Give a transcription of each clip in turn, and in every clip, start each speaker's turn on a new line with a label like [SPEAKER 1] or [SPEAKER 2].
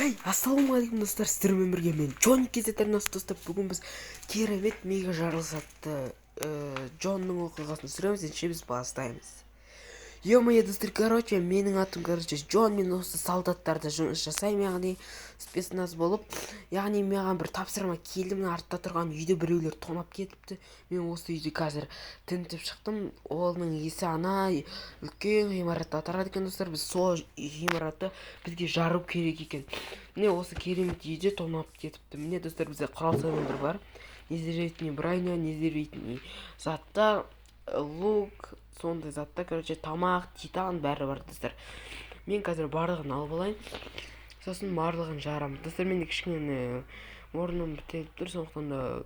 [SPEAKER 1] Ассалаумағалейкум достар, сіздермен бірге мен Джон кезетернасы достар. Бүгін біз керемет мега жарылыс атты Джонның оқиғасын түсіреміз. Ендеше біз бастаймыз. Е-мое достар, менің атым Джон. Мен осы солдаттарда жұмыс жасаймын, яғни спецназ болып. Яғни маған бір тапсырма келді. Мына артта тұрған үйді біреулер тонап кетіпті. Мен осы үйді қазір тінтіп шықтым. Оның иесі ана үлкен ғимаратта тұрады екен достар. Біз сол ғимаратты бізге жару керек екен. Міне осы керемет үйде тонап кетіпті. Міне достар, бізде құрал-саймандар бар. Незервейтный броня, незервейтный заттар, лук, сондай заттар, тамақ, титан бәрі бар достар. Мен қазір барлығын алып алайын, сосын барлығын жарамын достар. Менде кішкене орным бітеліп тұр, сондықтан да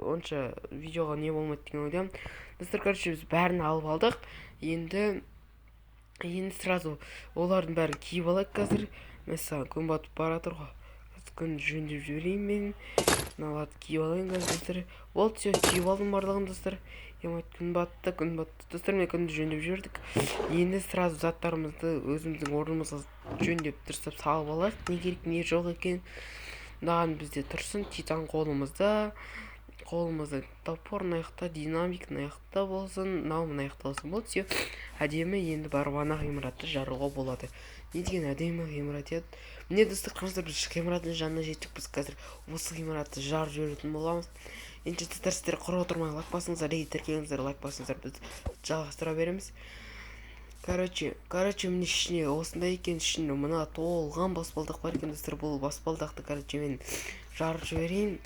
[SPEAKER 1] онша видеоға не болмайды деген ойдамын достар. Біз бәрін алып алдық. Енді сразу олардың бәрін киіп алайық қазір. Mesela күн батып бара жатыр ғой, күн жөндеп жіберейін мен. Мыналарды киіп алайын қазір. Ол все, киіп алдым барлығын достар. Күн батты достар, мен күнді жөндеп жібердік. Енді сразу заттарымызды өзіміздің орнымызға жөндеп дұрыстап салып алайық. Не керек, не жоқ екен. Мынаған бізде тұрсын. Титан қолымызда топор мынаяқта, динамик мынаяқта болсын, мынау мынаяқта болсын. Болды, все әдемі. Енді барып ана ғимаратты жаруға болады. Не деген әдемі ғимарат еді. Міне достар, біз ғимараттың жанына жеттік. Біз қазір осы ғимаратты жарып жіберетін боламыз. Енді сіздер құрып отырмай лайк басыңыздар, тіркеліңіздер, лайк басыңыздар, біз жалғастыра береміз. Міне ішіне осындай екен. Ішіне мына толған баспалдақ бар екен достар. Бұл баспалдақты мен жарып жіберейін.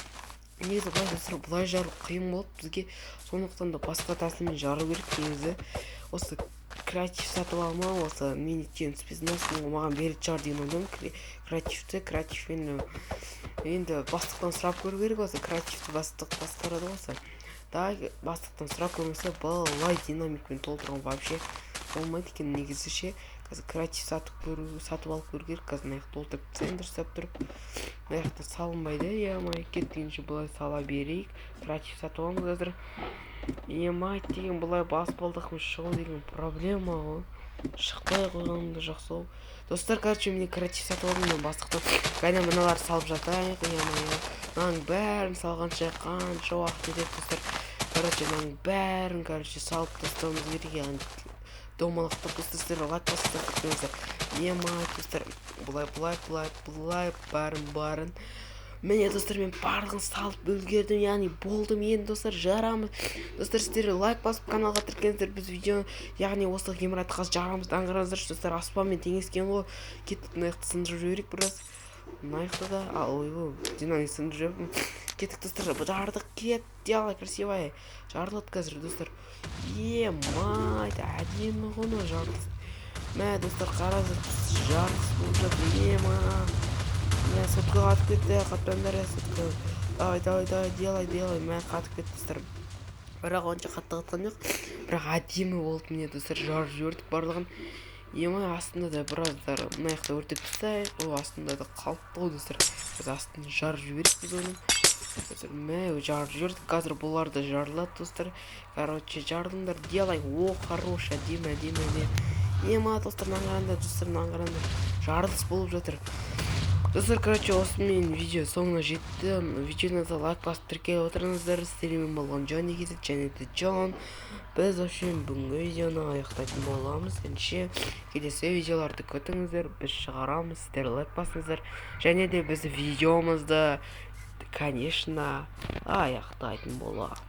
[SPEAKER 1] Негізі былай достар, бұлай жару қиын болды бізге, сондықтан да басқа тәсілмен жару керек. Негізі осы креатив сатып алма, осы менен спецназ маған береді шығар деген ойдамын. Креативпен енді бастықтан сұрап көру керек. Осы креативті бастық басқарады осы. Бастықтан сұрап көрмесе былай динамикпен толтырған вообще болмайды екен. Негізі ше, қазір креатив сатып алып көру керек. Қазір мынаяқ толтырып тастайын дұрыстап тұрып. Мынаяқта салынбайды. Е-май, кеткенше былай сала берейік. Креатив сатып аламыз қазір. Е-май деген бұлай баспалдақпен шығу деген проблема ғой. Шықпай қойғанымда жақсы ол. Достар, мен креатив сатып алдым. Мен бастықтан қайда мыналарды салып жатайық. Мынаның бәрін салғанша қанша уақыт кетеді достар. Мынаның бәрін салып тастауымыз керек. Яғни домалақтап достар, лайк басыңыздар. Е-май достар, бұлай барын. Міне достар, мен барлығын салып үлгердім, яғни болдым. Енді достар, жарамыз. Достар, сіздер лайк басып каналға тіркеліңіздер. Біз видео, яғни осы ғимаратты қазір жарамыз. Аңғарыңыздар достар, аспанмен теңескен ғой. Кеттік, мынаяқты сындырып жіберейік біраз. Мынаяқты да, ойбой, динамик сындырып жібердім. Кеттік достар, жардық, кет, делай красивая. Жарылады қазір достар. Е-май, әдемі ғына жарылыс. Мә достар, қараңыздар, жарылыс болып жатыр. Е-май, мә сотқа қатып кетті, қатпаңдар сотқа. Давай, делай. Мә қатып кетті достар. Бірақ онша қатты қатқан жоқ. Бірақ әдемі болды. Міне достар, жарып жібердік барлығын. Е-май, астында да біраздар мынаяқта өртеп тастайық. Ол астында да қалыпты ғой достар. Біз астында жарып жібердік біз оның. Мә жарып жібердік. Қазір бұлар да жарылады достар. Жарылыңдар, делай. О, хорош, әдемі. Е-май достар, наңғараңдар. Жарылыс болып жатыр. Достар, осымен видео соңына жетті. Видеоңызға лайк басып тіркеліп отырыңыздар. Сіздермен болған Джонни кезет және де Джон. Біз үшін бүгінгі видеоны аяқтайтын боламыз. Ендеше келесі видеоларды күтіңіздер. Біз шығарамыз, сіздер лайк басыңыздар. Және де біз видеомызды, конечно, аяқтайтын боламыз.